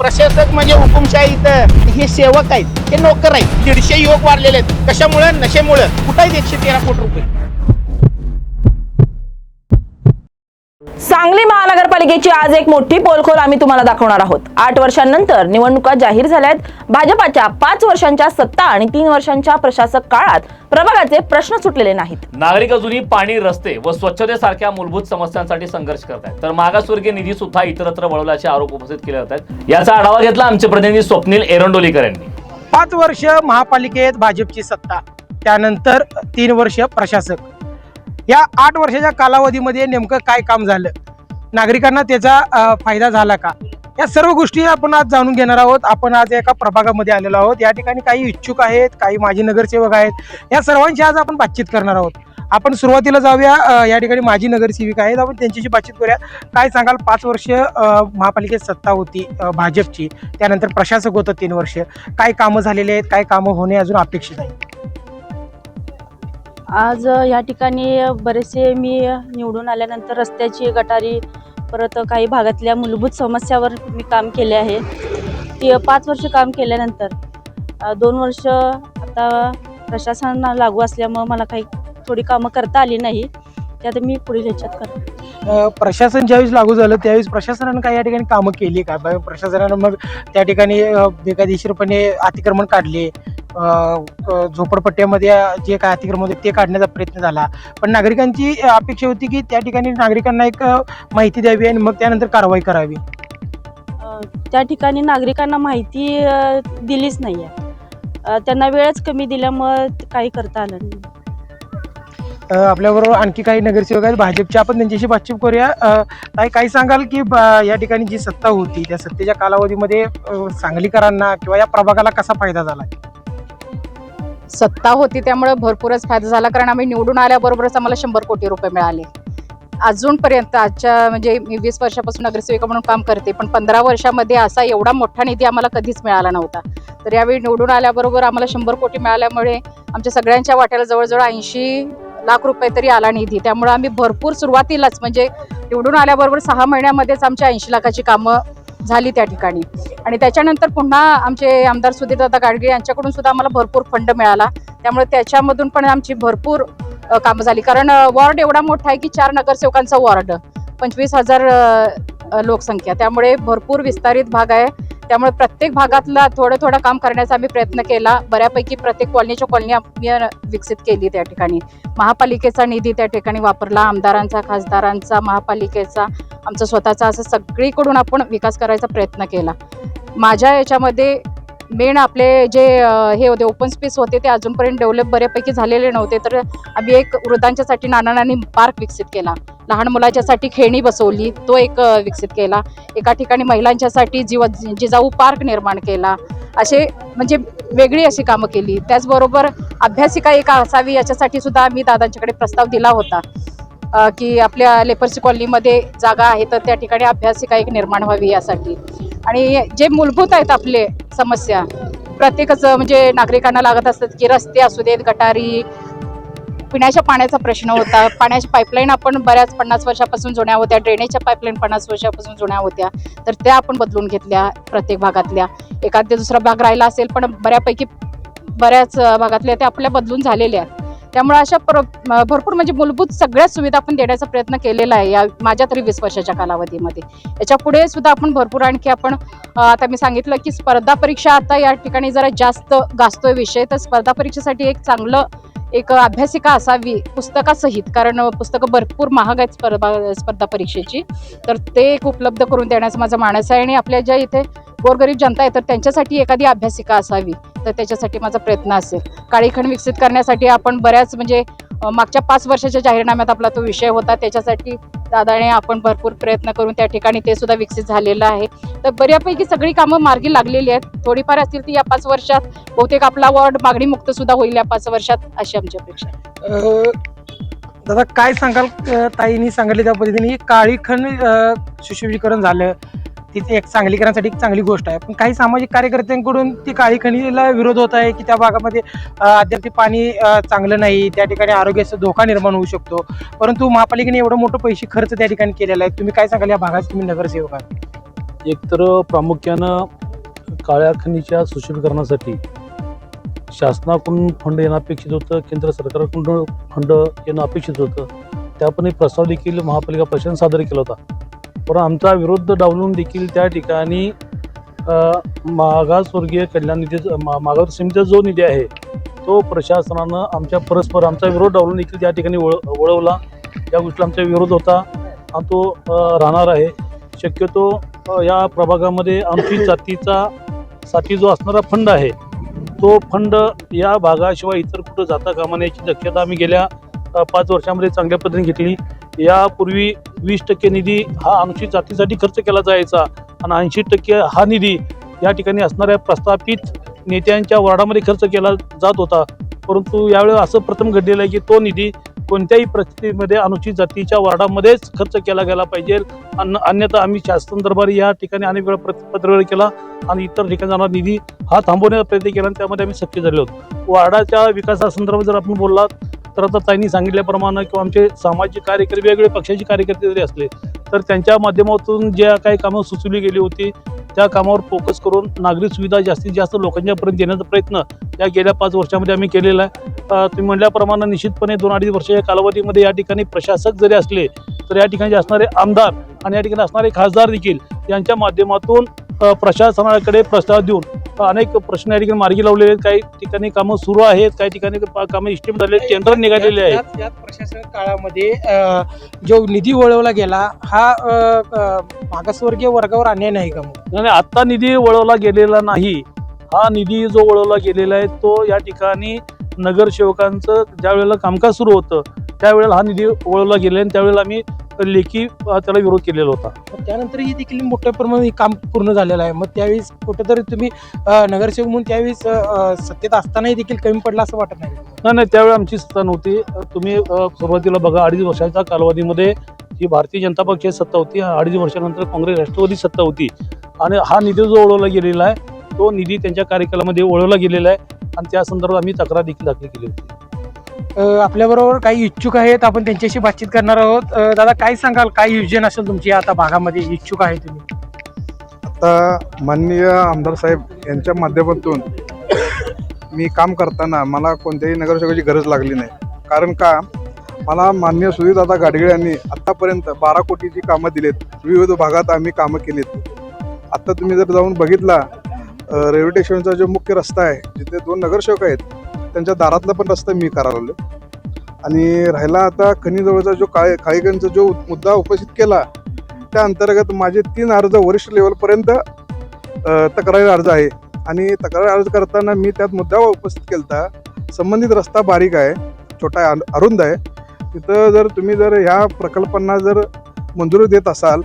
प्रशासक म्हणजे हुकुमशाही इथं हे सेवक आहेत, हे नोकर आहेत. 150 युवक वारलेले आहेत. कशामुळे? नशेमुळे. कुठे आहेत 113 कोटी रुपये? सांगली महानगरपालिकेची आज एक मोठी पोलखोल आम्ही तुम्हाला दाखवणार आहोत. 8 वर्षांनंतर निवडणुका जाहीर झाल्यात. भाजपाच्या 5 वर्षांच्या सत्ता आणि 3 वर्षांच्या प्रशासक काळात प्रभागाचे प्रश्न सुटलेले नाहीत. नागरिक अजूनही पाणी, रस्ते व स्वच्छतेसारख्या मूलभूत समस्यांसाठी संघर्ष करत आहेत. तर मागासवर्गीय निधी सुद्धा इतरत्र वळवल्याचे आरोप उपस्थित केले जात आहेत. याचा आढावा घेतला आमचे प्रतिनिधी स्वप्नील एरंडोलीकर यांनी. 5 वर्ष महापालिकेत भाजपची सत्ता, त्यानंतर 3 वर्ष प्रशासक. या 8 वर्षाच्या कालावधीमध्ये नेमकं काय काम झालं, नागरिकांना त्याचा फायदा झाला का, या सर्व गोष्टी आपण आज जाणून घेणार आहोत. आपण आज एका प्रभागामध्ये आलेलो आहोत. या ठिकाणी काही इच्छुक आहेत, काही माजी नगरसेवक आहेत. या सर्वांशी आज आपण बातचीत करणार आहोत. आपण सुरुवातीला जाऊया. या ठिकाणी माजी नगरसेविका आहेत, आपण त्यांच्याशी बातचीत करूया. काय सांगाल, 5 वर्ष महापालिकेत सत्ता होती भाजपची, त्यानंतर प्रशासक होतं 3 वर्ष. काय कामं झालेली आहेत, काय कामं होणे अजून अपेक्षित आहे? आज या ठिकाणी बरेचसे मी निवडून आल्यानंतर रस्त्याची, गटारी, परत काही भागातल्या मूलभूत समस्यावर मी काम केले आहे. ते 5 वर्ष काम केल्यानंतर 2 वर्ष आता प्रशासन लागू असल्यामुळं मला काही थोडी कामं करता आली नाही. त्यात मी पुढील ह्याच्यात करते. प्रशासन ज्यावेळेस लागू झालं त्यावेळेस प्रशासनानं काही या ठिकाणी कामं केली का? प्रशासनानं मग त्या ठिकाणी बेकायदेशीरपणे अतिक्रमण काढले, झोपडपट्ट्यामध्ये जे काय अतिक्रमण होते ते काढण्याचा प्रयत्न झाला, पण नागरिकांची अपेक्षा होती की त्या ठिकाणी नागरिकांना एक माहिती द्यावी आणि मग त्यानंतर कारवाई करावी. त्या ठिकाणी नागरिकांना माहिती दिलीच नाही आहे. त्यांना वेळच कमी दिल्यामुळं काही करता आलं नाही. आपल्याबरोबर आणखी काही नगरसेवक आहेत भाजपचे, आपण त्यांच्याशी बातचीत करूया. काही सांगाल की या ठिकाणी जी सत्ता होती त्या सत्तेच्या कालावधीमध्ये सांगलीकरांना किंवा या प्रभागाला कसा फायदा झाला? सत्ता होती त्यामुळे भरपूरच फायदा झाला, कारण आम्ही निवडून आल्याबरोबरच आम्हाला 100 कोटी रुपये मिळाले. अजूनपर्यंत आजच्या म्हणजे मी 20 वर्षापासून नगरसेविका म्हणून काम करते, पण 15 वर्षामध्ये असा एवढा मोठा निधी आम्हाला कधीच मिळाला नव्हता. तर यावेळी निवडून आल्याबरोबर आम्हाला 100 कोटी मिळाल्यामुळे आमच्या सगळ्यांच्या वाट्याला जवळजवळ 80 लाख रुपये तरी आला निधी. त्यामुळे आम्ही भरपूर सुरुवातीलाच म्हणजे निवडून आल्याबरोबर 6 महिन्यामध्येच आमच्या 80 लाखाची कामं झाली त्या ठिकाणी. आणि त्याच्यानंतर पुन्हा आमचे आमदार सुधीरदादा गाडगे यांच्याकडून सुद्धा आम्हाला भरपूर फंड मिळाला. त्यामुळे त्याच्यामधून पण आमची भरपूर कामं झाली, कारण वॉर्ड एवढा मोठा आहे की 4 नगरसेवकांचा वॉर्ड, 25,000 लोकसंख्या, त्यामुळे भरपूर विस्तारित भाग आहे. त्यामुळे प्रत्येक भागातला थोडं काम करण्याचा आम्ही प्रयत्न केला. बऱ्यापैकी प्रत्येक कॉलनीच्या कॉलनी आम्ही विकसित केली. त्या ठिकाणी महापालिकेचा निधी त्या ठिकाणी वापरला, आमदारांचा, खासदारांचा, महापालिकेचा, आमचा स्वतःचा, असं सगळीकडून आपण विकास करायचा प्रयत्न केला. माझ्या याच्यामध्ये मेन आपले जे हे होते ओपन स्पेस होते ते अजूनपर्यंत डेव्हलप बऱ्यापैकी झालेले नव्हते. तर आम्ही एक वृद्धांच्यासाठी नाना नानी पार्क विकसित केला, लहान मुलांच्यासाठी खेळणी बसवली, तो एक विकसित केला. एका ठिकाणी महिलांच्यासाठी जिजाऊ पार्क निर्माण केला. असे म्हणजे वेगळी अशी कामं केली. त्याचबरोबर अभ्यासिका एक असावी याच्यासाठी सुद्धा आम्ही दादांच्याकडे प्रस्ताव दिला होता की आपल्या लेपर्सी कॉलनीमध्ये जागा आहे तर त्या ठिकाणी अभ्यासिका एक निर्माण व्हावी यासाठी. आणि जे मूलभूत आहेत आपले समस्या प्रत्येकाचं म्हणजे नागरिकांना लागत असतात की रस्ते असू देत, गटारी, पिण्याच्या पाण्याचा प्रश्न होता. पाण्याची पाईपलाईन आपण बऱ्याच 50 वर्षापासून जुन्या होत्या, ड्रेनेजच्या पाईपलाईन 50 वर्षापासून जुन्या होत्या, तर त्या आपण बदलून घेतल्या. प्रत्येक भागातल्या एखाद्या दुसरा भाग राहिला असेल पण बऱ्यापैकी बऱ्याच भागातल्या त्या आपल्या बदलून झालेल्या आहेत. त्यामुळे अशा भरपूर म्हणजे मूलभूत सगळ्याच सुविधा आपण देण्याचा प्रयत्न केलेला आहे या माझ्या तरी 20 वर्षाच्या कालावधीमध्ये. याच्या पुढे सुद्धा आपण भरपूर आणखी आपण आता मी सांगितलं की स्पर्धा परीक्षा आता या ठिकाणी जरा जास्त गाजतोय विषय, तर स्पर्धा परीक्षेसाठी एक चांगलं एक अभ्यासिका असावी पुस्तकासहित, कारण पुस्तकं भरपूर महाग आहेत स्पर्धा परीक्षेची, तर ते एक उपलब्ध करून देण्याचं माझं मानस आहे. आणि आपल्या ज्या इथे गोरगरीब जनता आहे तर त्यांच्यासाठी एखादी अभ्यासिका असावी, तर त्याच्यासाठी माझा प्रयत्न असेल. काळीखंड विकसित करण्यासाठी आपण बऱ्याच म्हणजे मागच्या 5 वर्षाच्या जाहीरनाम्यात आपला तो विषय होता, त्याच्यासाठी दादाने आपण भरपूर प्रयत्न करून त्या ठिकाणी ते सुद्धा विकसित झालेलं आहे. तर बऱ्यापैकी सगळी कामं मार्गी लागलेली आहेत. थोडीफार असतील ती या 5 वर्षात बहुतेक आपला वॉर्ड मागणी मुक्त सुद्धा होईल या 5 वर्षात, अशी आमची अपेक्षा आहे. दादा काय सांगाल, ताईंनी सांगितले त्या पद्धतीने काळीखंड सुशोभीकरण झालं, तिथे एक सांगलीकरांसाठी एक चांगली गोष्ट आहे, पण काही सामाजिक कार्यकर्त्यांकडून ती काळीखंडीला विरोध होत आहे की त्या भागामध्ये अद्याप ते पाणी चांगलं नाही, त्या ठिकाणी आरोग्याचा धोका निर्माण होऊ शकतो. परंतु महापालिकेने एवढं मोठं पैसे खर्च त्या ठिकाणी केलेला आहे. तुम्ही काय सांगाल, या भागात तुम्ही नगरसेवक आहात? एकतर प्रामुख्यानं काळ्या खनिच्या सुशोभीकरणासाठी शासनाकडून फंड येणं अपेक्षित होतं, केंद्र सरकारकडून फंड येणं अपेक्षित होतं. त्यापण एक प्रस्ताव देखील महापालिका प्रशासन सादर केला होता. पण आमचा विरोध डावलून देखील त्या ठिकाणी मागासवर्गीय कल्याण निधी मागास समितीचा जो निधी आहे तो प्रशासनानं आमचा विरोध डावलून देखील त्या ठिकाणी वळवला. या गोष्टीला आमचा विरोध होता आणि तो राहणार आहे. शक्यतो या प्रभागामध्ये अनुसूचित जातीसाठी जो असणारा फंड आहे तो फंड या भागाशिवाय इतर कुठं जाता कामा नये याची दक्षता आम्ही गेल्या 5 वर्षामध्ये चांगल्या पद्धतीने घेतली. यापूर्वी 20% निधी हा अनुसूचित जातीसाठी खर्च केला जायचा आणि 80% हा निधी या ठिकाणी असणाऱ्या प्रस्थापित नेत्यांच्या वॉर्डामध्ये खर्च केला जात होता. परंतु यावेळी असं प्रथम घडलेलं आहे की तो निधी कोणत्याही परिस्थितीमध्ये अनुसूचित जातीच्या वॉर्डामध्येच खर्च केला गेला पाहिजे. अन्यथा आम्ही शासन दरबारी या ठिकाणी अनेक वेळा पत्रव्यवहार केला आणि इतर ठिकाणी जाणारा निधी हा थांबवण्याचा प्रयत्न केला आणि त्यामध्ये आम्ही सक्रिय झाले होतो. वॉर्डाच्या विकासासंदर्भात जर आपण बोललात तर आता ताईंनी सांगितल्याप्रमाणे किंवा आमचे सामाजिक कार्यकर्ते वेगवेगळे पक्षाचे कार्यकर्ते जरी असले तर त्यांच्या माध्यमातून ज्या काही कामं सुचवली गेली होती त्या कामावर फोकस करून नागरिक सुविधा जास्तीत जास्त लोकांच्यापर्यंत देण्याचा प्रयत्न या गेल्या 5 वर्षामध्ये आम्ही केलेला आहे. तुम्ही म्हटल्याप्रमाणे निश्चितपणे 2-2.5 वर्षाच्या कालावधीमध्ये या ठिकाणी प्रशासक जरी असले तर या ठिकाणी असणारे आमदार आणि या ठिकाणी असणारे खासदार देखील यांच्या माध्यमातून प्रशासनाकडे प्रस्ताव देऊन अनेक प्रश्न या ठिकाणी मार्गी लावलेले आहेत. काही ठिकाणी कामं सुरू आहेत, काही ठिकाणी कामं इष्टीम झाले, टेंडर निघालेले आहेत. याच प्रशासन काळामध्ये जो निधी वळवला गेला हा मागासवर्गीय वर्गावर अन्याय नाही का? आणि आत्ता निधी वळवला गेलेला नाही. हा निधी जो वळवला गेलेला आहे तो या ठिकाणी नगरसेवकांचं ज्या वेळेला कामकाज सुरू होतं त्यावेळेला हा निधी वळवला गेला आणि त्यावेळेला आम्ही लेखी त्याला विरोध केलेला होता. त्यानंतरही देखील मोठ्या प्रमाणात काम पूर्ण झालेलं आहे. मग त्यावेळेस कुठेतरी तुम्ही नगरसेवक म्हणून त्यावेळेस सत्तेत असतानाही देखील कमी पडला असं वाटत नाही? नाही, त्यावेळी आमची सत्ता नव्हती. तुम्ही सुरुवातीला बघा 2.5 वर्षाच्या कालावधीमध्ये जी भारतीय जनता पक्षाची सत्ता होती, 2.5 वर्षानंतर काँग्रेस राष्ट्रवादी सत्ता होती आणि हा निधी जो वळवला गेलेला आहे तो निधी त्यांच्या कार्यकालामध्ये वळवला गेलेला आहे आणि त्या संदर्भात आम्ही तक्रार देखील दाखल केली होती. आपल्याबरोबर काही इच्छुक आहेत, आपण त्यांच्याशी बातचीत करणार आहोत. दादा काय सांगाल, काय योजना असेल तुमची आता भागामध्ये इच्छुक आहे तुम्ही? आता माननीय आमदार साहेब यांच्या माध्यमातून मी काम करताना मला कोणत्याही नगरसेवकाची गरज लागली नाही. कारण का मला माननीय सुधीरदादा गाडगीळ यांनी आत्तापर्यंत 12 कोटीची कामं दिलेत. विविध भागात आम्ही कामं केलीत. आत्ता तुम्ही जर जाऊन बघितला रेल्वे स्टेशनचा जो मुख्य रस्ता आहे जिथे 2 नगरसेवक आहेत त्यांच्या दारातला पण रस्ता मी करायला आणि राहिला आता खनिजवळचा जो खाळीगणचा जो मुद्दा उपस्थित केला त्या अंतर्गत माझे 3 अर्ज वरिष्ठ लेवलपर्यंत तक्रारी अर्ज आहे आणि तक्रारी अर्ज करताना मी त्यात मुद्दा उपस्थित केला संबंधित रस्ता बारीक आहे, छोटा आहे, अरुंद आहे. तिथं जर तुम्ही जर ह्या प्रकल्पांना जर मंजुरी देत असाल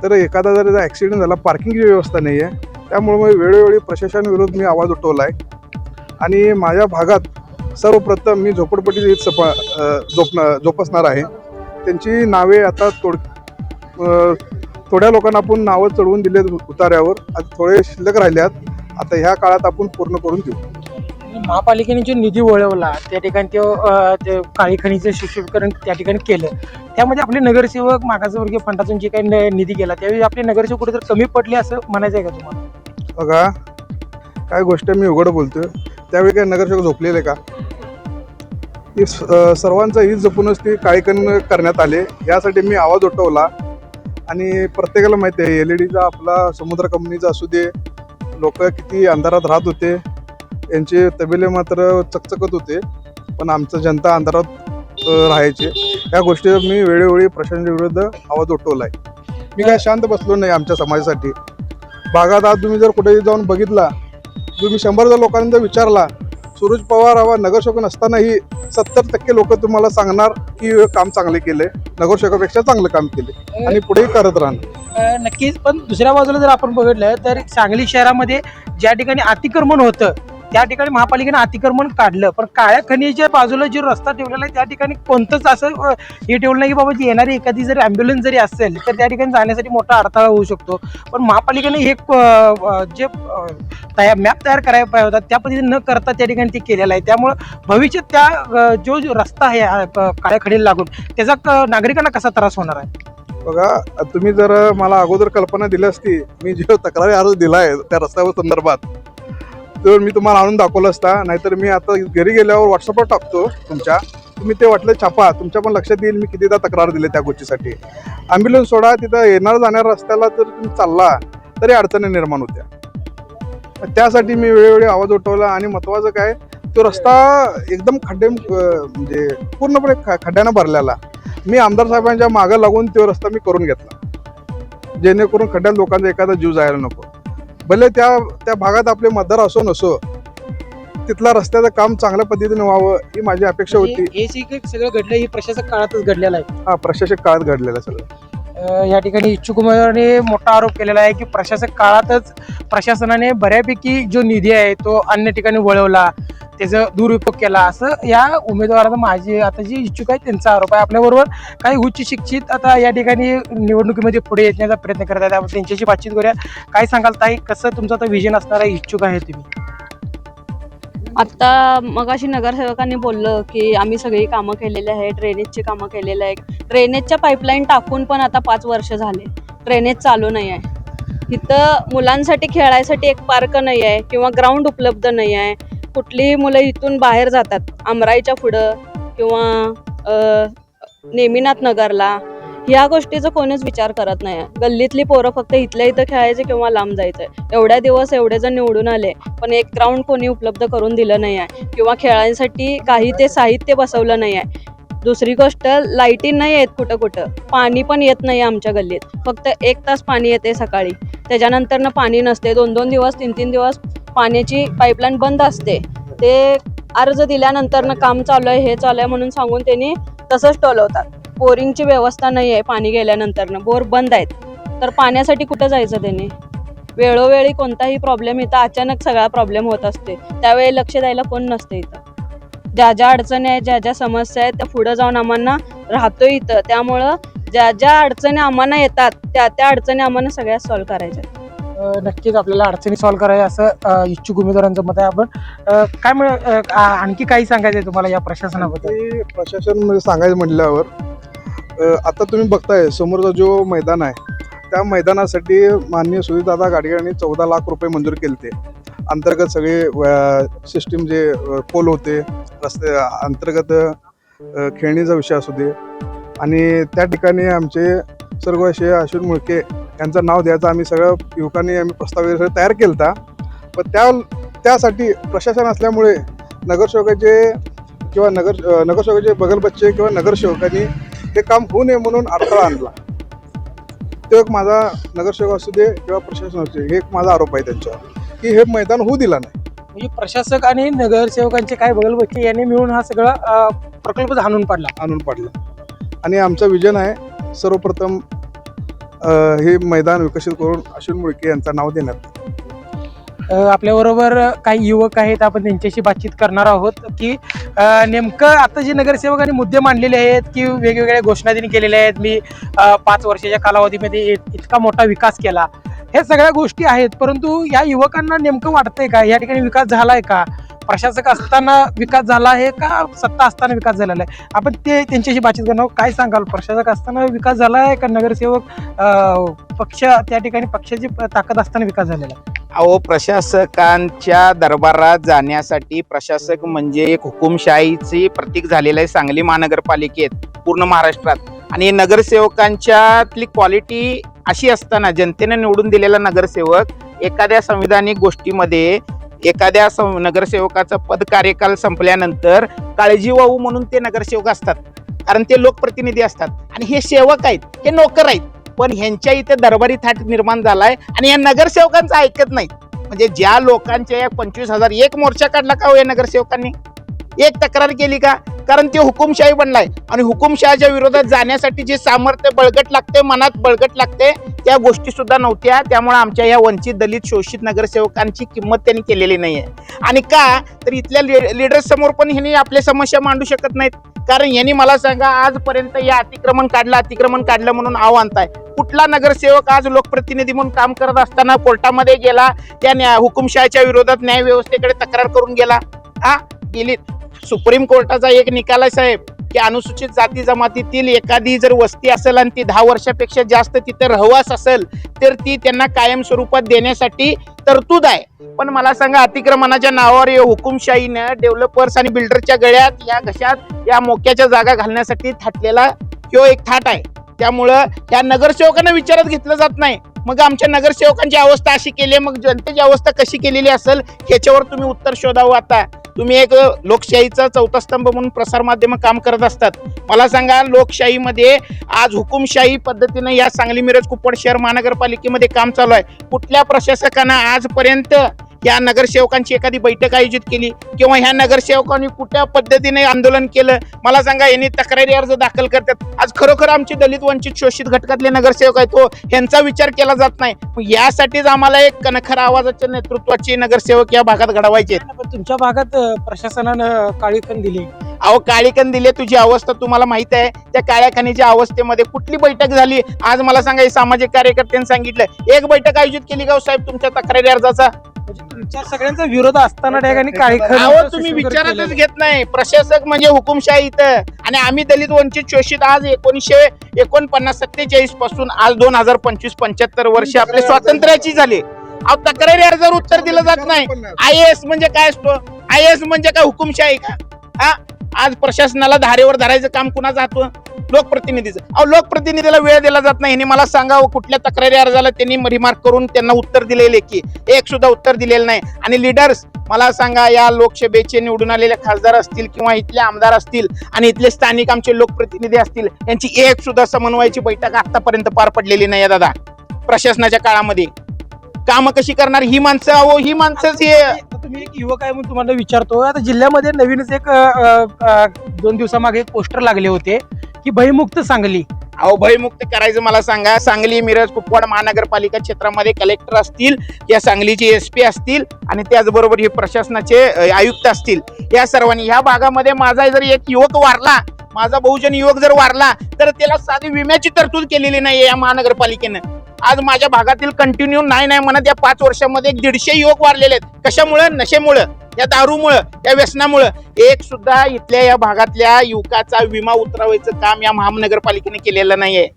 तर एखादा जर ॲक्सिडेंट झाला पार्किंगची व्यवस्था नाही आहे. त्यामुळे वेळोवेळी प्रशासनाविरोध मी आवाज उठवला आहे आणि माझ्या भागात सर्वप्रथम मी झोपडपट्टी जोपासणार आहे. त्यांची नावे आता थोड्या लोकांना आपण नावं चढवून दिलेत उतार्यावर, आता थोडे शिल्लक राहिल्यात. आता ह्या काळात आपण पूर्ण करून देऊ. महापालिकेने जो निधी वळवला त्या ठिकाणी ते काळी खनिजचं सुशोभीकरण त्या ठिकाणी केलं, त्यामध्ये आपले नगरसेवक मागासवर्गीय फंडातून जे काही निधी गेला त्यावेळी आपले नगरसेवक कुठेतरी कमी पडले असं म्हणायचं आहे का तुम्हाला? बघा काय गोष्ट मी उघड बोलतोय, त्यावेळी काय नगरसेवक झोपलेले का? सर्वांचा हित जपूनच ती काळीकरण करण्यात आले. यासाठी मी आवाज उठवला आणि प्रत्येकाला माहिती आहे LED आपला समुद्र कंपनीचा असू दे, लोक किती अंधारात राहत होते, यांचे तबेले मात्र चकचकत होते, पण आमचं जनता अंधारात राहायचे. या गोष्टीवर मी वेळोवेळी प्रशासनाविरुद्ध आवाज उठवला आहे. मी काय शांत बसलो नाही आमच्या समाजासाठी. भागात आज तुम्ही जर कुठेही जाऊन बघितला, तुम्ही 100 जर लोकांना जर विचारला, सुरेश पवार हा नगरसेवक नसतानाही 70% लोक तुम्हाला सांगणार की काम चांगले केले, नगरसेवकापेक्षा चांगलं काम केले आणि पुढेही करत राहणार. नक्कीच. पण दुसऱ्या बाजूला जर आपण बघितलं तर सांगली शहरामध्ये ज्या ठिकाणी अतिक्रमण होतं त्या ठिकाणी महापालिकेने अतिक्रमण काढलं, पण काळ्या खनिजच्या बाजूला जो रस्ता ठेवलेला आहे त्या ठिकाणी कोणतंच असं हे ठेवलं नाही की बाबा जी येणारी एखादी जरी ॲम्ब्युलन्स जरी असेल तर त्या ठिकाणी जाण्यासाठी मोठा अडथळा होऊ शकतो. पण महापालिकेने हे जे मॅप तयार करायला पाहिजे होता त्या पद्धतीने न करता त्या ठिकाणी ते केलेलं आहे. त्यामुळं भविष्यात त्या जो रस्ता आहे काळ्या खडीला लागून त्याचा नागरिकांना कसा त्रास होणार आहे? बघा, तुम्ही जर मला अगोदर कल्पना दिली असती, मी जो तक्रारी अर्ज दिला आहे त्या रस्त्यावर संदर्भात, तर मी तुम्हाला आणून दाखवलं असता. नाहीतर मी आता घरी गेल्यावर व्हॉट्सअपवर टाकतो तुमच्या, तुम्ही ते वाटलं छापा, तुमच्या पण लक्षात येईल मी कितीदा तक्रार दिली त्या गोष्टीसाठी. ॲम्ब्युलन्स सोडा, तिथं येणार जाणाऱ्या रस्त्याला जर तुम्ही चालला तरी अडचणी निर्माण होत्या. त्यासाठी मी वेळोवेळी आवाज उठवला. आणि महत्त्वाचं काय, तो रस्ता एकदम म्हणजे पूर्णपणे खड्ड्यानं भरलेला. मी आमदार साहेबांच्या मागं लागून तो रस्ता मी करून घेतला, जेणेकरून खड्ड्यात लोकांचा एखादा जीव जायला नको. भले त्या भागात आपले मतदार असो नसो, तिथला रस्त्याचं काम चांगल्या पद्धतीने व्हावं ही माझी अपेक्षा होती. हे सगळं घडलं ही प्रशासक काळातच घडलेलं आहे. हा, प्रशासक काळात घडलेलं सगळं. या ठिकाणी इच्छुक उमेदवाराने मोठा आरोप केलेला आहे की प्रशासक काळातच प्रशासनाने बऱ्यापैकी जो निधी आहे तो अन्य ठिकाणी वळवला, त्याचा दुरुपयोग केला, असं या उमेदवारांना माझे आता जे इच्छुक आहेत त्यांचा आरोप आहे. आपल्याबरोबर काही उच्च शिक्षित आता या ठिकाणी निवडणुकीमध्ये पुढे येण्याचा प्रयत्न करत आहेत. आपण त्यांच्याशी बातचीत करूया. काय सांगाल ताई, कसं तुमचं आता विजन असणार आहे, इच्छुक आहे तुम्ही? आत्ता मगाशी नगरसेवकांनी बोललं की आम्ही सगळी कामं केलेली आहे, ड्रेनेजची कामं केलेली आहे. ड्रेनेजच्या पाईपलाईन टाकून पण आता 5 वर्ष झाले ड्रेनेज चालू नाही आहे. इथं मुलांसाठी खेळायसाठी एक पार्क नाही आहे किंवा ग्राउंड उपलब्ध नाही आहे. कुठलीही मुलं इथून बाहेर जातात आमराईच्या पुढं किंवा नेमिनाथ नगरला, ह्या गोष्टीचा कोणीच विचार करत नाही आहे. गल्लीतली पोरं फक्त इथल्या इथं खेळायचे किंवा लांब जायचं. एवढ्या दिवस एवढे जण निवडून आले पण एक ग्राउंड कोणी उपलब्ध करून दिलं नाही आहे किंवा खेळायसाठी काही ते साहित्य बसवलं नाही आहे. दुसरी गोष्ट, लाईटी नाही आहेत कुठं कुठं, पाणी पण येत नाही आमच्या गल्लीत. फक्त 1 तास पाणी येते सकाळी, त्याच्यानंतरनं पाणी नसते. 2-2 दिवस 3-3 दिवस पाण्याची पाईपलाईन बंद असते. ते अर्ज दिल्यानंतरनं काम चालू आहे, हे चालू आहे म्हणून सांगून त्यांनी तसंच टोलवतात. बोरिंगची व्यवस्था नाही आहे, पाणी गेल्यानंतरनं बोर बंद आहेत, तर पाण्यासाठी कुठं जायचं त्यांनी? वेळोवेळी कोणताही प्रॉब्लेम येतं, अचानक सगळा प्रॉब्लेम होत असते, त्यावेळी लक्ष द्यायला कोण नसते. इथं ज्या ज्या अडचणी आहेत, ज्या ज्या समस्या आहेत, त्या पुढं जाऊन आम्हाला राहतो इथं. त्यामुळं ज्या ज्या अडचणी आम्हाला येतात त्या अडचणी आम्हाला सगळ्या सॉल्व्ह करायच्या. नक्कीच आपल्याला अडचणी सॉल्व्ह करायच्या असं इच्छुक उमेदवारांचं मत आहे. आपण काय आणखी काही सांगायचं आहे तुम्हाला या प्रशासनाबद्दल? प्रशासन म्हणजे सांगायचं म्हटल्यावर आता तुम्ही बघताय समोरचा जो मैदान आहे, त्या मैदानासाठी माननीय सुनीलदादा गाडगेंनी 14 लाख रुपये मंजूर केले. ते अंतर्गत सगळे सिस्टीम जे पोल होते, रस्ते अंतर्गत खेळणीचा विषय असू दे, आणि त्या ठिकाणी आमचे सर्व असे अश्विन मुळके यांचं नाव द्यायचं आम्ही सगळं युवकांनी प्रस्ताव वगैरे तयार केला होता. पण त्यासाठी प्रशासन असल्यामुळे नगरसेवकाचे किंवा नगरसेवकाचे बगलबच्चे किंवा नगरसेवकांनी हे काम होऊ नये म्हणून अडथळा आणला. तो एक माझा, नगरसेवक असू दे किंवा प्रशासन असू दे, हे एक माझा आरोप आहे त्यांच्यावर की हे मैदान होऊ दिला नाही. म्हणजे प्रशासक आणि नगरसेवकांचे काय बगलबच्चे यांनी मिळून हा सगळा प्रकल्प आणून पाडला. आणि आमचं विजन आहे सर्वप्रथम हे मैदान विकसित करून अश्विन मुळके यांचं नाव देण्यात. आपल्याबरोबर काही युवक आहेत, आपण त्यांच्याशी बातचीत करणार आहोत की नेमकं आता जे नगरसेवकांनी मुद्दे मांडलेले आहेत की वेगवेगळ्या घोषणा त्यांनी केलेल्या आहेत, मी 5 वर्षाच्या कालावधीमध्ये इतका मोठा विकास केला, हे सगळ्या गोष्टी आहेत. परंतु या युवकांना नेमकं वाटतंय का या ठिकाणी विकास झालाय का? प्रशासक असताना विकास झाला आहे का सत्ता असताना विकास झालेला आहे? आपण त्यांच्याशी बातचीत करणार. काय सांगाल, प्रशासक असताना विकास झाला आहे का नगरसेवक पक्ष त्या ठिकाणी पक्षाची ताकद असताना विकास झालेला आहे? अहो, प्रशासकांच्या दरबारात जाण्यासाठी प्रशासक म्हणजे एक हुकुमशाहीचे प्रतीक झालेलं आहे सांगली महानगरपालिकेत, पूर्ण महाराष्ट्रात. आणि नगरसेवकांच्यातली क्वालिटी अशी असताना जनतेने निवडून दिलेला नगरसेवक एखाद्या संविधानिक गोष्टीमध्ये एखाद्या नगरसेवकाचा पद कार्यकाल संपल्यानंतर काळजी वाहू म्हणून ते नगरसेवक असतात, कारण ते लोकप्रतिनिधी असतात आणि हे सेवक आहेत, हे नोकर आहेत. पण ह्यांच्या इथे दरबारी थाट निर्माण झालाय आणि या नगरसेवकांचं ऐकत नाहीत. म्हणजे ज्या लोकांच्या 25,000 एक मोर्चा काढला का हो या नगरसेवकांनी? एक तक्रार केली का? कारण ते हुकुमशाही बनलाय आणि हुकुमशाहीच्या विरोधात जाण्यासाठी जे सामर्थ्य बळकट लागते, मनात बळकट लागते, त्या गोष्टी सुद्धा नव्हत्या. त्यामुळे आमच्या या वंचित दलित शोषित नगरसेवकांची किंमत त्यांनी केलेली नाही आहे. आणि का तर इथल्या लीडर्स समोर पण ह्यांनी आपल्या समस्या मांडू शकत नाहीत. कारण यांनी मला सांगा, आजपर्यंत या अतिक्रमण काढलं म्हणून आव आणताय. कुठला नगरसेवक आज लोकप्रतिनिधी म्हणून काम करत असताना कोर्टामध्ये गेला, त्या हुकुमशाहीच्या विरोधात न्याय व्यवस्थेकडे तक्रार करून गेला? गेली. सुप्रीम कोर्टाचा एक निकाल आहे साहेब की अनुसूचित जाती जमातीतील एखादी जर वस्ती असेल आणि ती 10 वर्षापेक्षा जास्त तिथे रहवास असेल तर ती त्यांना कायम स्वरूपात देण्यासाठी तरतूद आहे. पण मला सांगा, अतिक्रमणाच्या नावावर हुकुमशाहीनं डेव्हलपर्स आणि बिल्डरच्या गळ्यात या घशात या मोक्याच्या जागा घालण्यासाठी थाटलेला ह्यो एक थाट आहे. त्यामुळं या नगरसेवकांना विचारात घेतलं जात नाही. मग आमच्या नगरसेवकांची अवस्था अशी केली आहे, मग जनतेची अवस्था कशी केलेली असेल ह्याच्यावर तुम्ही उत्तर शोधावं. आता तुम्ही एक लोकशाहीचा चौथा स्तंभ म्हणून प्रसारमाध्यम काम करत असतात. मला सांगा, लोकशाहीमध्ये आज हुकुमशाही पद्धतीनं या सांगली मिरज कुपवाड शहर महानगरपालिकेमध्ये काम चालू आहे. कुठल्या प्रशासकानं आजपर्यंत या नगरसेवकांची एखादी बैठक आयोजित केली किंवा ह्या नगरसेवकांनी कुठल्या पद्धतीने आंदोलन केलं? मला सांगा, यांनी तक्रारी अर्ज दाखल करतात. आज खरोखर आमचे दलित वंचित शोषित घटकातले नगरसेवक आहेत, तो ह्यांचा विचार केला जात नाही. यासाठीच आम्हाला एक कणखर आवाजाच्या नेतृत्वाचे नगरसेवक या भागात घडवायचे. पण तुमच्या भागात प्रशासनानं काळीखण दिली. अहो, काळीकण दिले, तुझी अवस्था तुम्हाला माहित आहे. त्या काळ्या खणीच्या अवस्थेमध्ये कुठली बैठक झाली? आज मला सांगा, हे सामाजिक कार्यकर्त्यांनी सांगितलं एक बैठक आयोजित केली का साहेब तुमच्या तक्रारी अर्जाचा? तुमच्या सगळ्यांचा विरोध असताना त्या ठिकाणी काळीखण अहो, तुम्ही विचारातच घेत नाही. प्रशासक म्हणजे हुकुमशाही इथं, आणि आम्ही दलित वंचित शोषित आज 1949-47 पासून आज 2025 75 वर्ष आपले स्वातंत्र्याची झाली. अहो, तक्रारी अर्जावर उत्तर दिलं जात नाही. IAS म्हणजे काय असतो? IAS म्हणजे काय हुकुमशाही का? हा, आज प्रशासनाला धारेवर धरायचं काम कुणाचं हातून? लोकप्रतिनिधीचं. अहो, लोकप्रतिनिधीला वेळ दिला जात नाही. मला सांगा, कुठल्या तक्रारी अर्जाला त्यांनी रिमार्क करून त्यांना उत्तर दिलेले की एक सुद्धा उत्तर दिलेलं नाही. आणि लीडर्स, मला सांगा, या लोकसभेचे निवडून आलेले खासदार असतील किंवा इथले आमदार असतील आणि इथले स्थानिक आमचे लोकप्रतिनिधी असतील, यांची एक सुद्धा समन्वयाची बैठक आतापर्यंत पार पडलेली नाही दादा. प्रशासनाच्या काळामध्ये काम कशी करणार ही माणसं? अहो, ही माणसंच हे. तुम्ही एक युवक आहे म्हणून तुम्हाला विचारतो, आता जिल्ह्यामध्ये नवीनच एक 2 दिवसामागे एक पोस्टर लागले होते की भयमुक्त सांगली. अहो, भयमुक्त करायचं मला सांगा. सांगली मिरज कुपवाड महानगरपालिका क्षेत्रामध्ये कलेक्टर असतील, या सांगलीचे SP असतील आणि त्याचबरोबर हे प्रशासनाचे आयुक्त असतील, या सर्वांनी ह्या भागामध्ये माझा जर एक युवक वारला, माझा बहुजन युवक जर वारला, तर त्याला साधी विम्याची तरतूद केलेली नाही या महानगरपालिकेनं. आज माझ्या भागातील कंटिन्यू नाही म्हणत या 5 वर्षामध्ये 150 युवक वारलेले आहेत. कशामुळं? नशेमुळं, या दारूमुळं, या व्यसनामुळं. एक सुद्धा इथल्या या भागातल्या युवकाचा विमा उतरवायचं काम या महानगरपालिकेने केलेलं नाहीये.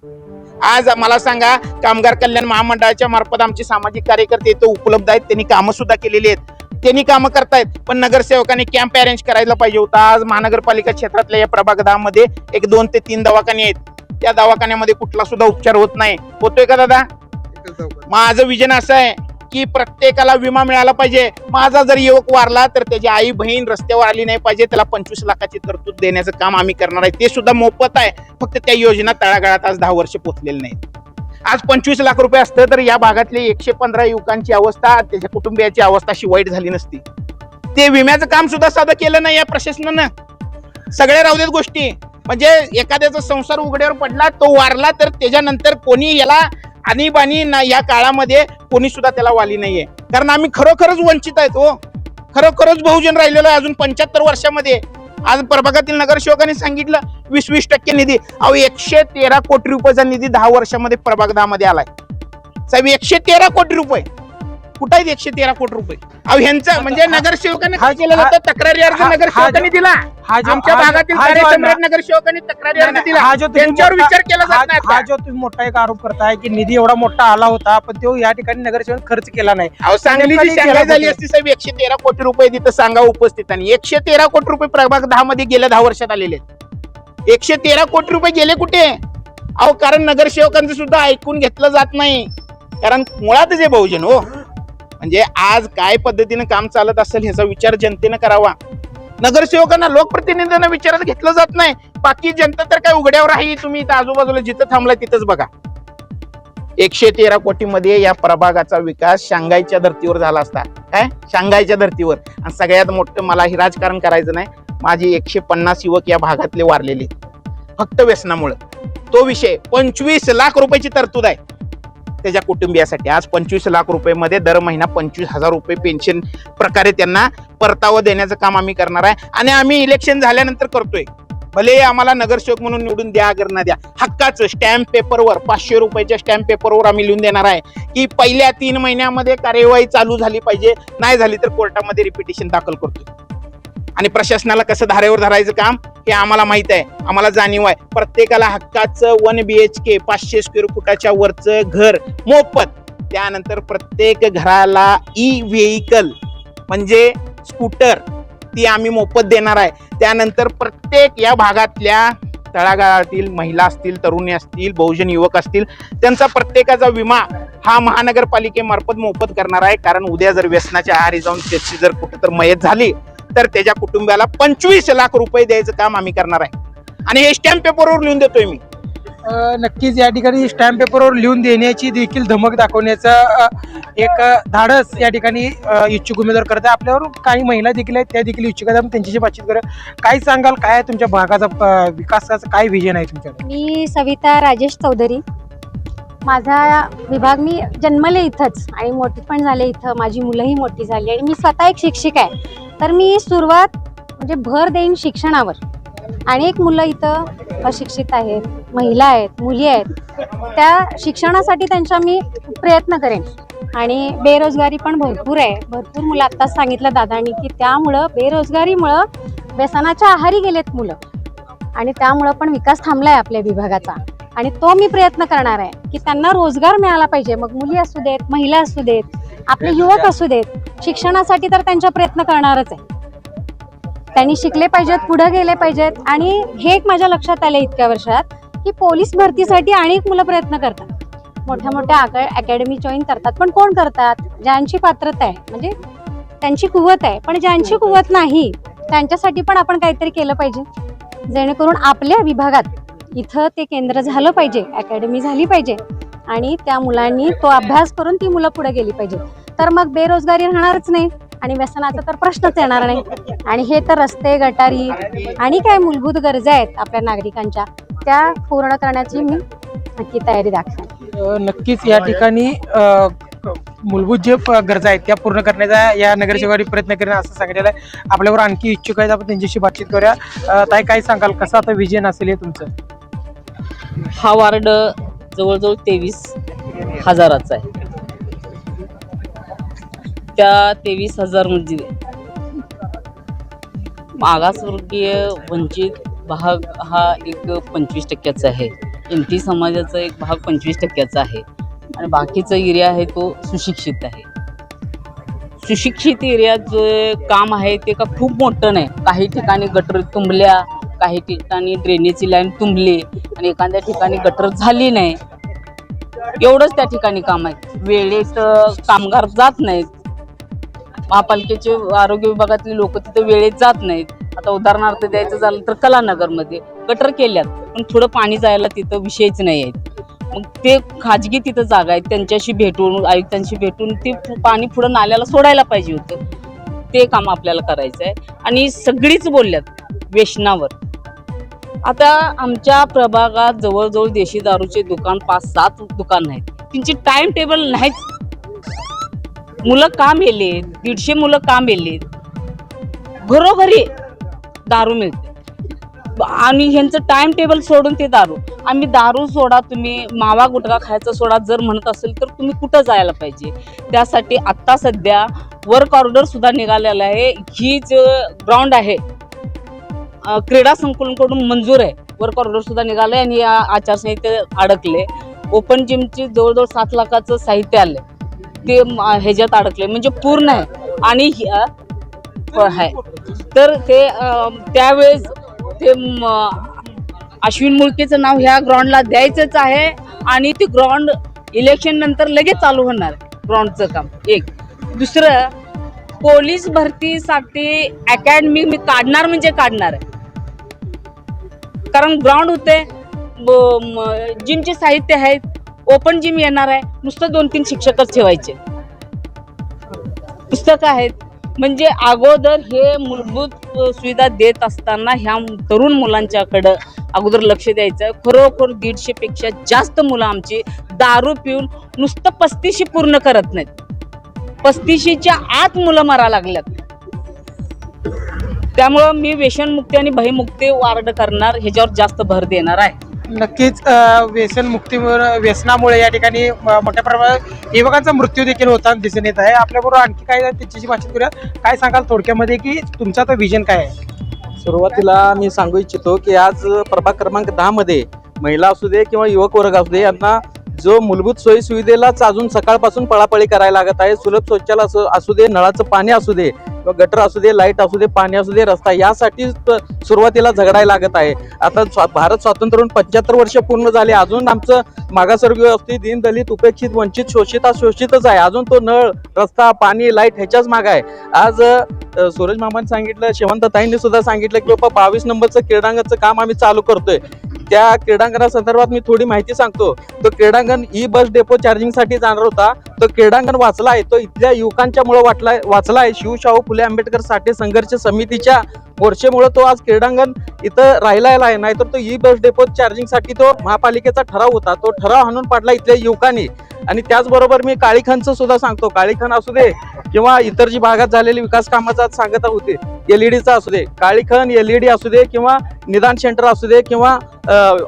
आज मला सांगा, कामगार कल्याण महामंडळाच्या मार्फत आमचे सामाजिक कार्यकर्ते इथं उपलब्ध आहेत. त्यांनी कामं सुद्धा केलेली आहेत, त्यांनी कामं करतायत. पण नगरसेवकांनी कॅम्प अरेंज करायला पाहिजे होता. आज महानगरपालिका क्षेत्रातल्या या प्रभाग 10 मध्ये एक 2 ते 3 दवाखाने आहेत. त्या दवाखान्यामध्ये कुठला सुद्धा उपचार होत नाही. होतोय का दादा? माझं विजन असं आहे की प्रत्येकाला विमा मिळाला पाहिजे. माझा जर युवक वारला तर त्याची आई बहीण रस्त्यावर आली नाही पाहिजे. त्याला 25 लाखाची तरतूद देण्याचं काम आम्ही करणार आहे. ते सुद्धा मोफत आहे. फक्त त्या योजना तळागाळात आज 10 वर्ष पोहोचलेली नाहीत. आज 25 लाख रुपये असतं तर या भागातले 115 युवकांची अवस्था, त्याच्या कुटुंबियाची अवस्था अशी वाईट झाली नसती. ते विम्याचं काम सुद्धा साधं केलं नाही या प्रशासनानं. सगळ्या राहू देत गोष्टी. म्हणजे एखाद्याचा संसार उघड्यावर पडला, तो वारला, तर त्याच्यानंतर कोणी याला आणीबाणी या काळामध्ये कोणी सुद्धा त्याला वाली नाहीये. कारण आम्ही खरोखरच वंचित आहेत. हो, खरोखरच बहुजन राहिलेलो आहे अजून 75 वर्षामध्ये. आज प्रभागातील नगरसेवकांनी सांगितलं 20% निधी. अहो, 113 कोटी रुपयाचा निधी 10 वर्षामध्ये प्रभाग 10 मध्ये आलाय साहेब. 113 कोटी रुपये कुठे आहेत? 113 कोटी रुपये. अहो, ह्यांचं म्हणजे नगरसेवकांनी काय केलं जातं? तक्रारी अर्ज नगरसेवकांनी दिला. आमच्या भागातील कार्यसम्राट नगरसेवकांनी तक्रारी अर्ज दिला. त्यांच्यावर विचार केला जात नाही. हा जो तुम्ही मोठा एक आरोप करताय की निधी एवढा मोठा आला होता पण तो या ठिकाणी नगरसेवक खर्च केला नाही. अहो, सांगलीची शांघाई झाली असती साहेब. 113 कोटी रुपये तिथं सांगा उपस्थितांनी. 113 कोटी रुपये प्रभाग 10 मध्ये गेल्या 10 वर्षात आलेले आहेत. 113 कोटी रुपये गेले कुठे? अहो, कारण नगरसेवकांचं सुद्धा ऐकून घेतलं जात नाही. कारण मुळातच हे बहुजन. हो, म्हणजे आज काय पद्धतीने काम चालत असेल ह्याचा विचार जनतेनं करावा. नगरसेवकांना, लोकप्रतिनिधींना विचारात घेतलं जात नाही. बाकी जनता तर काय उघड्यावर आहे. तुम्ही इथं आजूबाजूला जिथं थांबलाय तिथंच बघा. 113 कोटी मध्ये या प्रभागाचा विकास शांघायच्या धर्तीवर झाला असता. काय? शांघायच्या धर्तीवर. आणि सगळ्यात मोठं, मला हे राजकारण करायचं नाही, माझे 150 युवक या भागातले वारलेले फक्त व्यसनामुळे. तो विषय 25 लाख रुपयाची तरतूद आहे त्याच्या कुटुंबियासाठी. आज 25 लाख रुपये मध्ये दर महिना 25,000 रुपये पेन्शन प्रकारे त्यांना परतावा देण्याचं काम आम्ही करणार आहे. आणि आम्ही इलेक्शन झाल्यानंतर करतोय. भले आम्हाला नगरसेवक म्हणून निवडून द्या, अगर ना द्या, हक्काचं स्टॅम्प पेपरवर 500 रुपयाच्या स्टॅम्प पेपरवर आम्ही लिहून देणार आहे की पहिल्या 3 महिन्यामध्ये कार्यवाही चालू झाली पाहिजे. नाही झाली तर कोर्टामध्ये रिपिटिशन दाखल करतोय. आणि प्रशासनाला कसं धारेवर धरायचं काम हे आम्हाला माहित आहे, आम्हाला जाणीव आहे. प्रत्येकाला हक्काचं 1 BHK 500 स्क्वेअर फुटाच्या वरचं घर मोफत. त्यानंतर प्रत्येक घराला व्हेकल म्हणजे स्कूटर ती आम्ही मोफत देणार आहे. त्यानंतर प्रत्येक या भागातल्या तळागाळातील महिला असतील, तरुणी असतील, बहुजन युवक असतील, त्यांचा प्रत्येकाचा विमा हा महानगरपालिकेमार्फत मोफत करणार आहे. कारण उद्या जर व्यसनाच्या आहारी जाऊन त्याची जर कुठं तर मयत झाली तर त्याच्या कुटुंबाला 25 लाख रुपये द्यायचं काम आम्ही करणार आहे. आणि हे स्टॅम्प पेपरवर लिहून देतोय मी. नक्कीच या ठिकाणी स्टॅम्प पेपरवर लिहून देण्याची देखील धमक दाखवण्याचं एक धाडस या ठिकाणी इच्छुक उमेदवार करत आहे. आपल्यावर काही महिला देखील आहेत, त्या देखील इच्छुक आहेत. आपण त्यांच्याशी बातचीत करूया. काय सांगाल, काय आहे तुमच्या भागाचा विकासाचं काय विजन आहे तुमच्याकडे? मी सविता राजेश चौधरी. माझा विभाग, मी जन्मले इथंच आणि मोठी पण झाले इथं. माझी मुलंही मोठी झाली आणि मी स्वतः एक शिक्षिका आहे. तर मी सुरुवात म्हणजे भर देईन शिक्षणावर. अनेक मुलं इथं अशिक्षित आहेत, महिला आहेत, मुली आहेत. त्या शिक्षणासाठी त्यांच्या मी प्रयत्न करेन. आणि बेरोजगारी पण भरपूर आहे. भरपूर मुलं, आत्ताच सांगितलं दादांनी की त्यामुळं बेरोजगारीमुळं व्यसनाच्या आहारी गेलेत मुलं आणि त्यामुळं पण विकास थांबला आहे आपल्या विभागाचा. आणि तो मी प्रयत्न करणार आहे की त्यांना रोजगार मिळाला पाहिजे. मग मुली असू देत, महिला असू देत, आपले युवक असू देत, शिक्षणासाठी तर त्यांचा प्रयत्न करणारच आहे. त्यांनी शिकले पाहिजेत, पुढे गेले पाहिजेत. आणि हे एक माझ्या लक्षात आलं इतक्या वर्षात की पोलीस भरतीसाठी अनेक मुलं प्रयत्न करतात, मोठ्या मोठ्या अकॅडमी जॉईन करतात. पण कोण करतात? ज्यांची पात्रता आहे, म्हणजे त्यांची कुवत आहे. पण ज्यांची कुवत नाही त्यांच्यासाठी पण आपण काहीतरी केलं पाहिजे, जेणेकरून आपल्या विभागात इथं ते केंद्र झालं पाहिजे, अकॅडमी झाली पाहिजे आणि त्या मुलांनी तो अभ्यास करून ती मुलं पुढे गेली पाहिजे. तर मग बेरोजगारी राहणारच नाही आणि व्यसनाचा तर प्रश्नच येणार नाही. आणि हे तर रस्ते, गटारी आणि काय मूलभूत गरजा आहेत आपल्या नागरिकांच्या, त्या पूर्ण करण्याची मी नक्की तयारी दाखवेन. नक्कीच या ठिकाणी मूलभूत जे गरजा आहेत त्या पूर्ण करण्याचा या नगरसेवकांनी प्रयत्न करेन असं सांगितलेलं आहे. आपल्यावर आणखी इच्छुक आहेत, आपण त्यांच्याशी बातचीत करूया. ताई, काय सांगाल, कसं आता विजन असेल हे तुमचं? हा वार्ड जवळजवळ 23,000चा आहे. त्या 23,000 मध्ये मागासवर्गीय वंचित भाग हा एक 25% आहे. NT समाजाचा एक भाग 25% आहे आणि बाकीचा एरिया आहे तो सुशिक्षित आहे. सुशिक्षित एरियात जो काम आहे ते का खूप मोठं नाही. काही ठिकाणी गटर तुंबल्या, काही ठिकाणी ड्रेनेजची लाईन तुंबली आणि एखाद्या ठिकाणी गटर झाली नाही. एवढंच त्या ठिकाणी काम आहे. वेळेत कामगार जात नाहीत. महापालिकेचे आरोग्य विभागातले लोक तिथं वेळेत जात नाहीत. आता उदाहरणार्थ द्यायचं झालं तर कलानगरमध्ये गटर केल्यात पण थोडं पाणी जायला तिथं विषयच नाही आहेत. मग ते खाजगी तिथं जागा आहेत, त्यांच्याशी भेटून, आयुक्तांशी भेटून ते पाणी पुढं नाल्याला सोडायला पाहिजे होतं. ते काम आपल्याला करायचं आहे. आणि सगळीच बोलल्यात व्यसनावर. आता आमच्या प्रभागात जवळजवळ देशी दारूचे दुकान 5-7 दुकान आहेत. त्यांची टाइम टेबल नाहीच. मुलं का मेलेत, 150 मुलं का मेलेत, घरोघरी दारू मिळते आणि ह्यांचं टाइम टेबल सोडून ते दारू. आम्ही दारू सोडा, तुम्ही मावा गुटखा खायचं सोडा जर म्हणत असेल तर तुम्ही कुठं जायला पाहिजे? त्यासाठी आत्ता सध्या वर्क ऑर्डर सुद्धा निघालेला आहे. ही जो ग्राउंड आहे क्रीडा संकुलकडून मंजूर आहे, वर्क ऑर्डर सुद्धा निघालं आहे आणि या आचारसंहितेत अडकले. ओपन जिमची जवळजवळ 7 लाखाचं साहित्य आलं ते ह्याच्यात अडकले, म्हणजे पूर्ण आहे. आणि आहे तर ते त्यावेळेस ते अश्विन मुळकेचं नाव ह्या ग्राउंडला द्यायचंच आहे आणि ते ग्राउंड इलेक्शन नंतर लगेच चालू होणार ग्राउंडचं काम. एक दुसरं, पोलीस भरतीसाठी अकॅडमी मी काढणार म्हणजे काढणार आहे. कारण ग्राउंड होते, जिमचे साहित्य आहेत, ओपन जिम येणार आहे. नुसतं 2-3 शिक्षकच ठेवायचे, पुस्तकं आहेत. म्हणजे अगोदर हे मूलभूत सुविधा देत असताना ह्या तरुण मुलांच्याकडं अगोदर लक्ष द्यायचं. खरोखर 150 पेक्षा जास्त मुलं आमची दारू पिऊन नुसतं 35 पूर्ण करत नाहीत, 35च्या आत मुलं मरा लागल्यात. त्यामुळं मी व्यसनमुक्ती आणि भयमुक्ती वार्ड करणार, ह्याच्यावर जास्त भर देणार आहे. नक्कीच व्यसनामुळे या ठिकाणी मोठ्या प्रमाणात युवकांचा मृत्यू देखील होताना दिसून येत आहे. आपल्याबरोबर आणखी काय आहे त्यांच्याशी बातचीत करूया. काय सांगाल थोडक्यामध्ये की तुमचा तो विजन काय आहे? सुरुवातीला मी सांगू इच्छितो की आज प्रभाग क्रमांक 10 मध्ये महिला असू दे किंवा युवक वर्ग असू दे यांना जो मूलभूत सोयी सुविधेलाच अजून सकाळपासून पळापळी करायला लागत आहे. सुलभ शौचालय असू दे, नळाचं पाणी असू दे, गटर असू दे, लाईट असू दे, पाणी असू दे, रस्ता, यासाठी सुरुवातीला झगडायला लागत आहे. आता भारत स्वातंत्र्य होऊन 75 वर्ष पूर्ण झाले, अजून आमचं मागासवर्गीय असते, दीन दलित, उपेक्षित, वंचित, शोषितच आहे. अजून तो नळ, रस्ता, पाणी, लाईट ह्याच्याच माग आहे. आज सूरज मामांनी सांगितलं, शेवंतताईंनी सुद्धा सांगितलं की बाबा 22 नंबरचं क्रीडांगणचं काम आम्ही चालू करतोय. त्या क्रीडांगणासंदर्भात मी थोडी माहिती सांगतो. तो क्रीडांगण ई बस डेपो चार्जिंगसाठी जाणार होता. तो क्रीडांगण वाचला आहे, तो इथल्या युवकांच्या मुळे वाचला आहे. शाहू फुले आंबेडकर साठे संघर्ष समितीच्या मोर्चेमुळे तो आज क्रीडांगण इथं राहिला आहे. नाहीतर तो ई बस डेपो चार्जिंगसाठी तो महापालिकेचा ठराव होता, तो ठराव हाणून पाडला इथल्या युवकांनी. आणि त्याचबरोबर मी काळीखानचं सुद्धा सांगतो. काळीखान असू दे किंवा इतर जी भागात झालेली विकास कामाचा सांगत होते, एलईडीचा असू दे, काळीखन एलईडी असू दे, किंवा निदान सेंटर असू दे, किंवा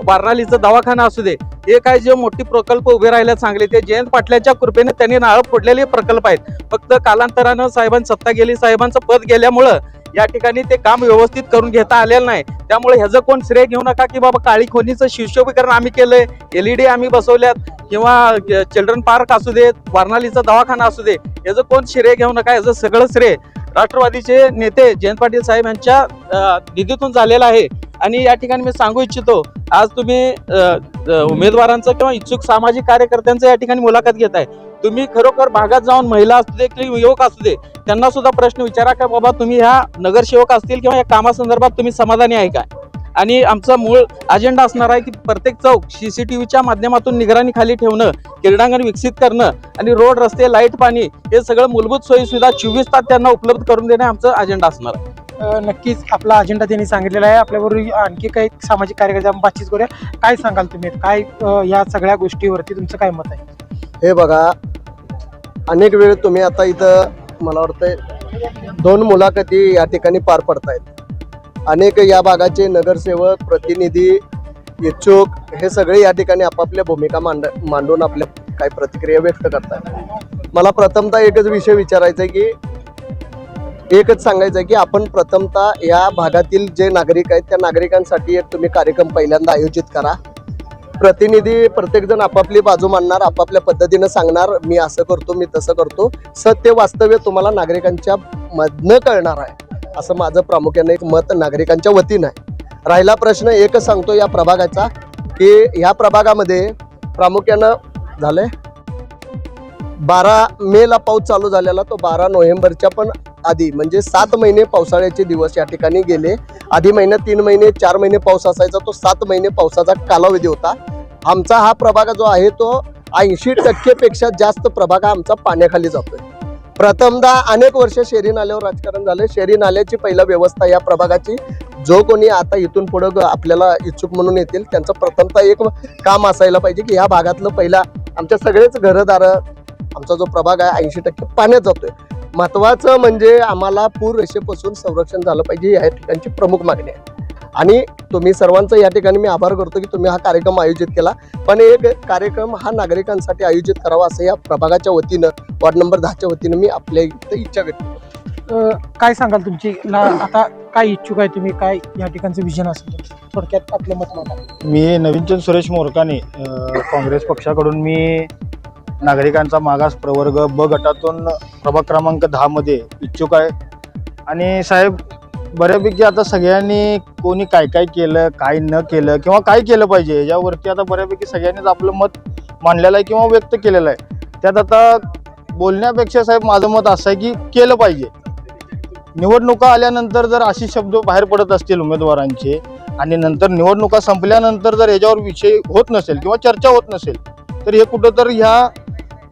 वारणालीचा दवाखाना असू दे, हे काय जे मोठी प्रकल्प उभे राहिले चांगले, ते जयंत पाटलांच्या कृपेने त्यांनी नाळं फोडलेले प्रकल्प आहेत. फक्त कालांतरानं साहेबांची सत्ता गेली, साहेबांचं पद गेल्यामुळं या ठिकाणी ते काम व्यवस्थित करून घेता आलेलं नाही. त्यामुळे ह्याचं कोण श्रेय घेऊ नका की बाबा काळी खोनीचं शिष्योपीकरण आम्ही केलंय, एलईडी आम्ही बसवल्यात, किंवा चिल्ड्रन पार्क असू दे, वारणालीचा दवाखाना असू दे, याचं कोण श्रेय घेऊ नका. याचं सगळं श्रेय राष्ट्रवादीचे नेते जयंत पाटील साहेब यांच्या निधीतून झालेलं आहे. आणि या ठिकाणी मी सांगू इच्छितो, आज तुम्ही उमेदवारांचं किंवा इच्छुक सामाजिक कार्यकर्त्यांचं या ठिकाणी मुलाखत घेताय. तुम्ही खरोखर भागात जाऊन महिला असू दे किंवा युवक असू दे, त्यांना सुद्धा प्रश्न विचारा का बाबा तुम्ही ह्या नगरसेवक असतील किंवा या कामासंदर्भात तुम्ही समाधानी आहे का. आणि आमचा मूळ अजेंडा असणार आहे की प्रत्येक चौक CCTVच्या माध्यमातून निगराणी खाली ठेवणं, क्रीडांगण विकसित करणं, आणि रोड, रस्ते, लाईट, पाणी हे सगळं मूलभूत सोयी सुविधा 24 तास त्यांना उपलब्ध करून देणे आमचं अजेंडा असणार आहे. नक्कीच आपला अजेंडा त्यांनी सांगितलेला आहे. आपल्याबरोबर आणखी काही सामाजिक कार्यकर्ते बातचीत करूया. काय सांगाल तुम्ही, काय या सगळ्या गोष्टीवरती तुमचं काय मत आहे? हे बघा, अनेक वेळ तुम्ही आता इथं मला वाटतंय 2 मुलाखती या ठिकाणी पार पडतायत. अनेक या भागाचे नगरसेवक, प्रतिनिधी, इच्छुक हे सगळे या ठिकाणी आपापल्या भूमिका मांडून आपल्या काही प्रतिक्रिया व्यक्त करतात. मला प्रथमतः एकच विषय विचारायचा आहे की एकच सांगायचं आहे की आपण प्रथमतः या भागातील जे नागरिक आहेत त्या नागरिकांसाठी एक तुम्ही कार्यक्रम पहिल्यांदा आयोजित करा. प्रतिनिधी प्रत्येकजण आपापली बाजू मांडणार, आपापल्या पद्धतीनं सांगणार, मी असं करतो, मी तसं करतो. सत्य वास्तव्य तुम्हाला नागरिकांच्या मधनं कळणार आहे, असं माझं प्रामुख्याने एक मत नागरिकांच्या वतीनं आहे. राहिला प्रश्न एकच सांगतो या प्रभागाचा की ह्या प्रभागामध्ये प्रामुख्यानं झालंय 12 मेला पाऊस चालू झालेला, तो 12 नोव्हेंबरच्या पण आधी, म्हणजे 7 महिने पावसाळ्याचे दिवस या ठिकाणी गेले. आधी महिन्यात 3 महिने 4 महिने पाऊस असायचा, तो 7 महिने पावसाचा कालावधी होता. आमचा हा प्रभाग जो आहे तो 80% पेक्षा जास्त प्रभाग हा आमचा पाण्याखाली जातोय. प्रथमतः अनेक वर्ष शेरी नाल्यावर राजकारण झालं. शेरी नाल्याची पहिला व्यवस्था या प्रभागाची, जो कोणी आता इथून पुढं आपल्याला इच्छुक म्हणून येतील त्यांचं प्रथमतः एक काम असायला पाहिजे की ह्या भागातलं पहिला आमच्या सगळेच घरदार, आमचा जो प्रभाग आहे 80% पाण्यात जातोय. महत्वाचं म्हणजे आम्हाला पूर रेषेपासून संरक्षण झालं पाहिजे, या ठिकाणची प्रमुख मागणी आहे. आणि तुम्ही सर्वांचं या ठिकाणी मी आभार करतो की तुम्ही हा कार्यक्रम आयोजित केला, पण एक कार्यक्रम हा नागरिकांसाठी आयोजित करावा असं या प्रभागाच्या वतीनं, वॉर्ड नंबर 10च्या वतीनं मी आपल्या इथं इच्छा व्यक्त करतो. काय सांगाल तुमची आता काय इच्छुक आहे तुम्ही, काय या ठिकाणचं विजन असेल थोडक्यात आपलं मत मांडा. मी नवीनचंद सुरेश मोरकाने, काँग्रेस पक्षाकडून मी नागरिकांचा मागास प्रवर्ग ब गटातून प्रभाग क्रमांक 10 मध्ये इच्छुक आहे. आणि साहेब, बऱ्यापैकी आता सगळ्यांनी कोणी काय काय केलं, काय न केलं, किंवा काय केलं पाहिजे यावरती आता बऱ्यापैकी सगळ्यांनीच आपलं मत मांडलेलं आहे किंवा व्यक्त केलेलं आहे. त्यात आता बोलण्यापेक्षा साहेब माझं मत असं आहे की केलं पाहिजे. निवडणुका आल्यानंतर जर अशी शब्द बाहेर पडत असतील उमेदवारांचे, आणि नंतर निवडणुका संपल्यानंतर जर याच्यावर विषय होत नसेल किंवा चर्चा होत नसेल, तर हे कुठं तर ह्या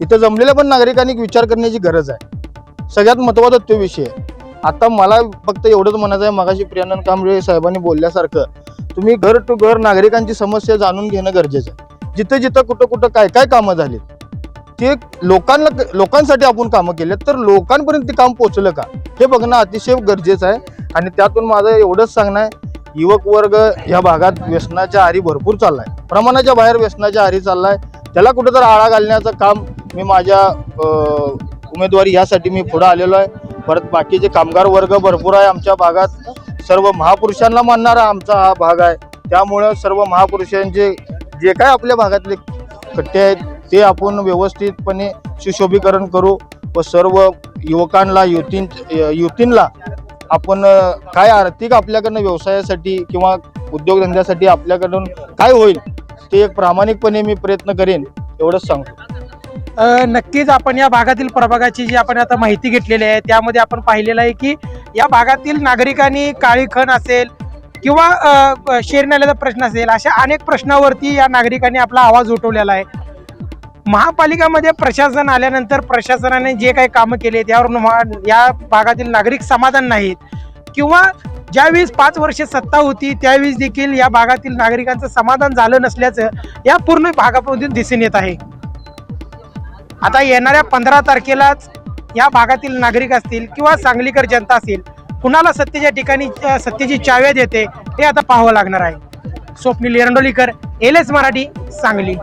इथं जमलेल्या पण नागरिकांनी विचार करण्याची गरज आहे. सगळ्यात महत्त्वाचा तो विषय आहे. आता मला फक्त एवढंच म्हणायचं आहे, मगाशी प्रियानंद कांबळे साहेबांनी बोलल्यासारखं तुम्ही घर टू घर नागरिकांची समस्या जाणून घेणं गरजेचं आहे. जिथं जिथं कुठं कुठं काय काय कामं झालीत ते लोकांसाठी आपण कामं केलेत, तर लोकांपर्यंत ते काम पोहोचलं का हे बघणं अतिशय गरजेचं आहे. आणि त्यातून माझं एवढंच सांगणं आहे युवक वर्ग या भागात व्यसनाच्या आहारी भरपूर चाललाय, प्रमाणाच्या बाहेर व्यसनाच्या आहारी चाललाय. त्याला कुठेतरी आळा घालण्याचं काम मी माझ्या उमेदवारी यासाठी मी पुढे आलेलो आहे. परत बाकीचे कामगार वर्ग भरपूर आहे आमच्या भागात. सर्व महापुरुषांना मानणारा आमचा हा भाग आहे. त्यामुळं सर्व महापुरुषांचे जे काय आपल्या भागातले कट्टे आहेत ते आपण व्यवस्थितपणे सुशोभीकरण करू व सर्व युवकांना युवतींना आपण काय आर्थिक आपल्याकडनं व्यवसायासाठी किंवा उद्योगधंद्यासाठी आपल्याकडून काय होईल ते एक प्रामाणिकपणे मी प्रयत्न करेन एवढंच सांगतो. नक्कीच आपण या भागातील प्रभागाची जी आपण आता माहिती घेतलेली आहे त्यामध्ये आपण पाहिलेलं आहे की या भागातील नागरिकांनी काळी खण असेल किंवा शेरनाल्याचा प्रश्न असेल, अशा अनेक प्रश्नावरती या नागरिकांनी आपला आवाज उठवलेला आहे. महापालिकामध्ये प्रशासन आल्यानंतर प्रशासनाने जे काही कामं केले त्यावर या भागातील नागरिक समाधान नाहीत किंवा ज्यावेळेस 5 वर्षे सत्ता होती त्यावेळेस देखील या भागातील नागरिकांचं समाधान झालं नसल्याचं या पूर्ण भागामधून दिसून येत आहे. आता येणाऱ्या 15 तारखेलाच या भागातील नागरिक असतील किंवा सांगलीकर जनता असेल, कुणाला सत्तेच्या ठिकाणी सत्तेची चाव्या देते हे आता पाहावं लागणार आहे. स्वप्नील एरंडोलीकर, LS मराठी, सांगली.